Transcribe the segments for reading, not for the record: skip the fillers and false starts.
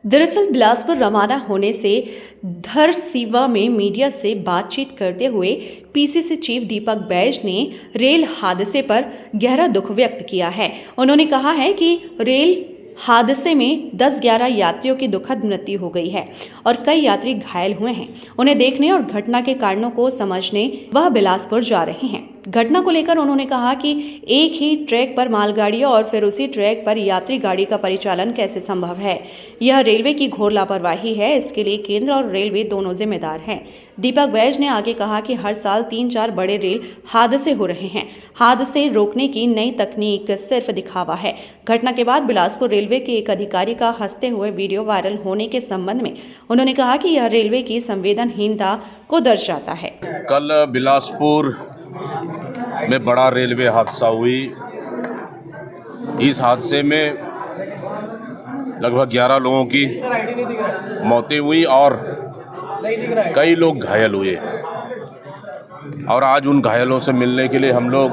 दरअसल बिलासपुर रवाना होने से धरसीवा में मीडिया से बातचीत करते हुए पीसीसी चीफ दीपक बैज ने रेल हादसे पर गहरा दुख व्यक्त किया है। उन्होंने कहा है कि रेल हादसे में 10-11 यात्रियों की दुखद मृत्यु हो गई है और कई यात्री घायल हुए हैं। उन्हें देखने और घटना के कारणों को समझने वह बिलासपुर जा रहे हैं। घटना को लेकर उन्होंने कहा कि एक ही ट्रैक पर मालगाड़ी और फिर उसी ट्रैक पर यात्री गाड़ी का परिचालन कैसे संभव है। यह रेलवे की घोर लापरवाही है। इसके लिए केंद्र और रेलवे दोनों जिम्मेदार हैं। दीपक बैज ने आगे कहा कि हर साल 3-4 बड़े रेल हादसे हो रहे हैं। हादसे रोकने की नई तकनीक सिर्फ दिखावा है। घटना के बाद बिलासपुर रेलवे के एक अधिकारी का हंसते हुए वीडियो वायरल होने के संबंध में उन्होंने कहा कि यह रेलवे की संवेदनहीनता को दर्शाता है। कल बिलासपुर में बड़ा रेलवे हादसा हुई। इस हादसे में लगभग 11 लोगों की मौतें हुई और कई लोग घायल हुए। और आज उन घायलों से मिलने के लिए हम लोग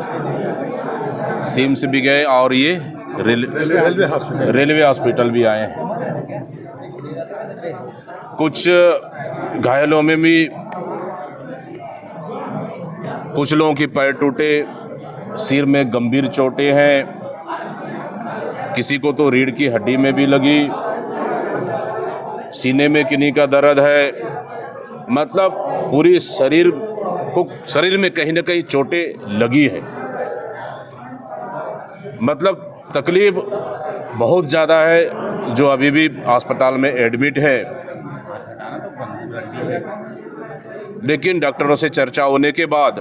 सिम्स भी गए और ये रेलवे हॉस्पिटल भी आए हैं। कुछ घायलों में भी कुछ लोगों की पैर टूटे, सिर में गंभीर चोटें हैं, किसी को तो रीढ़ की हड्डी में भी लगी, सीने में किन्हीं का दर्द है। मतलब पूरी शरीर में कहीं ना कहीं चोटें लगी है। मतलब तकलीफ बहुत ज़्यादा है। जो अभी भी अस्पताल में एडमिट है, लेकिन डॉक्टरों से चर्चा होने के बाद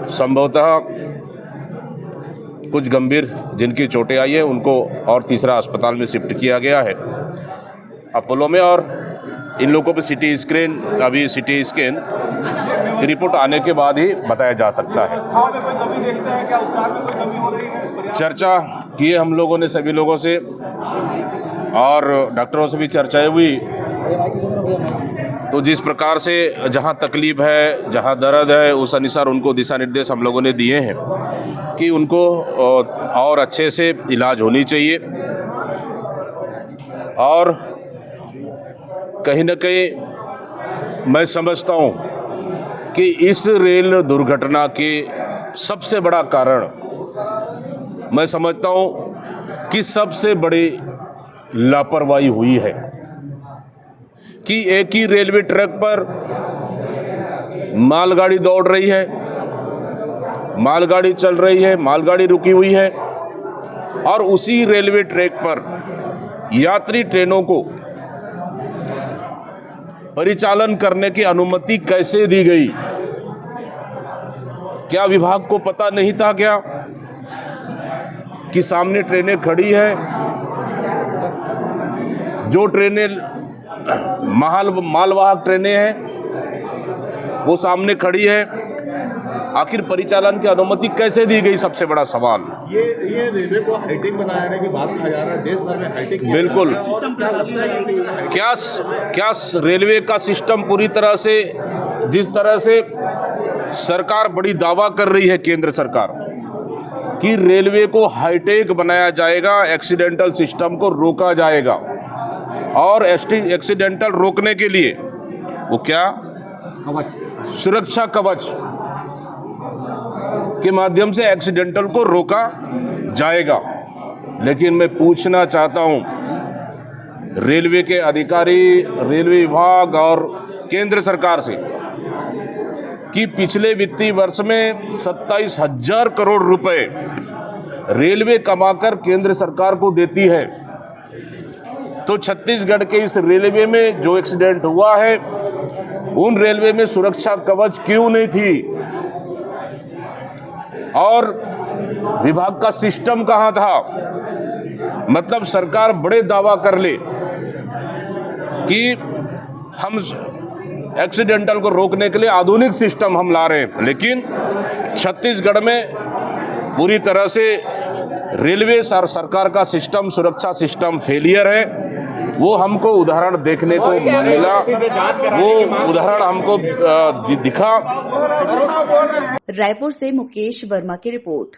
संभवतः कुछ गंभीर जिनकी चोटें आई है उनको और तीसरा अस्पताल में शिफ्ट किया गया है अपोलो में। और इन लोगों पे सीटी स्कैन की रिपोर्ट आने के बाद ही बताया जा सकता है। चर्चा की हम लोगों ने सभी लोगों से और डॉक्टरों से भी चर्चाएं हुई। तो जिस प्रकार से जहां तकलीफ है, जहां दर्द है, उस अनुसार उनको दिशा निर्देश हम लोगों ने दिए हैं कि उनको और अच्छे से इलाज होनी चाहिए। और कहीं ना कहीं मैं समझता हूं कि इस रेल दुर्घटना के सबसे बड़ा कारण मैं समझता हूं कि सबसे बड़ी लापरवाही हुई है कि एक ही रेलवे ट्रैक पर मालगाड़ी दौड़ रही है, मालगाड़ी चल रही है, मालगाड़ी रुकी हुई है और उसी रेलवे ट्रैक पर यात्री ट्रेनों को परिचालन करने की अनुमति कैसे दी गई? क्या विभाग को पता नहीं था क्या कि सामने ट्रेनें खड़ी है? जो ट्रेनें मालवाहक ट्रेनें हैं वो सामने खड़ी है। आखिर परिचालन की अनुमति कैसे दी गई? सबसे बड़ा सवाल। ये रेलवे को हाईटेक बनाने की बात कहा जा रहा है, देश भर में हाईटेक। बिल्कुल। क्या रेलवे का सिस्टम पूरी तरह से, जिस तरह से सरकार बड़ी दावा कर रही है केंद्र सरकार कि रेलवे को हाईटेक बनाया जाएगा, एक्सीडेंटल सिस्टम को रोका जाएगा और एक्सीडेंटल रोकने के लिए वो क्या सुरक्षा कवच के माध्यम से एक्सीडेंटल को रोका जाएगा। लेकिन मैं पूछना चाहता हूं रेलवे के अधिकारी, रेलवे विभाग और केंद्र सरकार से कि पिछले वित्तीय वर्ष में 27,000 करोड़ रुपए रेलवे कमाकर केंद्र सरकार को देती है, तो छत्तीसगढ़ के इस रेलवे में जो एक्सीडेंट हुआ है उन रेलवे में सुरक्षा कवच क्यों नहीं थी? और विभाग का सिस्टम कहां था? मतलब सरकार बड़े दावा कर ले कि हम एक्सीडेंटल को रोकने के लिए आधुनिक सिस्टम हम ला रहे हैं, लेकिन छत्तीसगढ़ में पूरी तरह से रेलवे सरकार का सिस्टम, सुरक्षा सिस्टम फेलियर है। वो हमको उदाहरण देखने को मिला, वो उदाहरण हमको दिखा। रायपुर से मुकेश वर्मा की रिपोर्ट।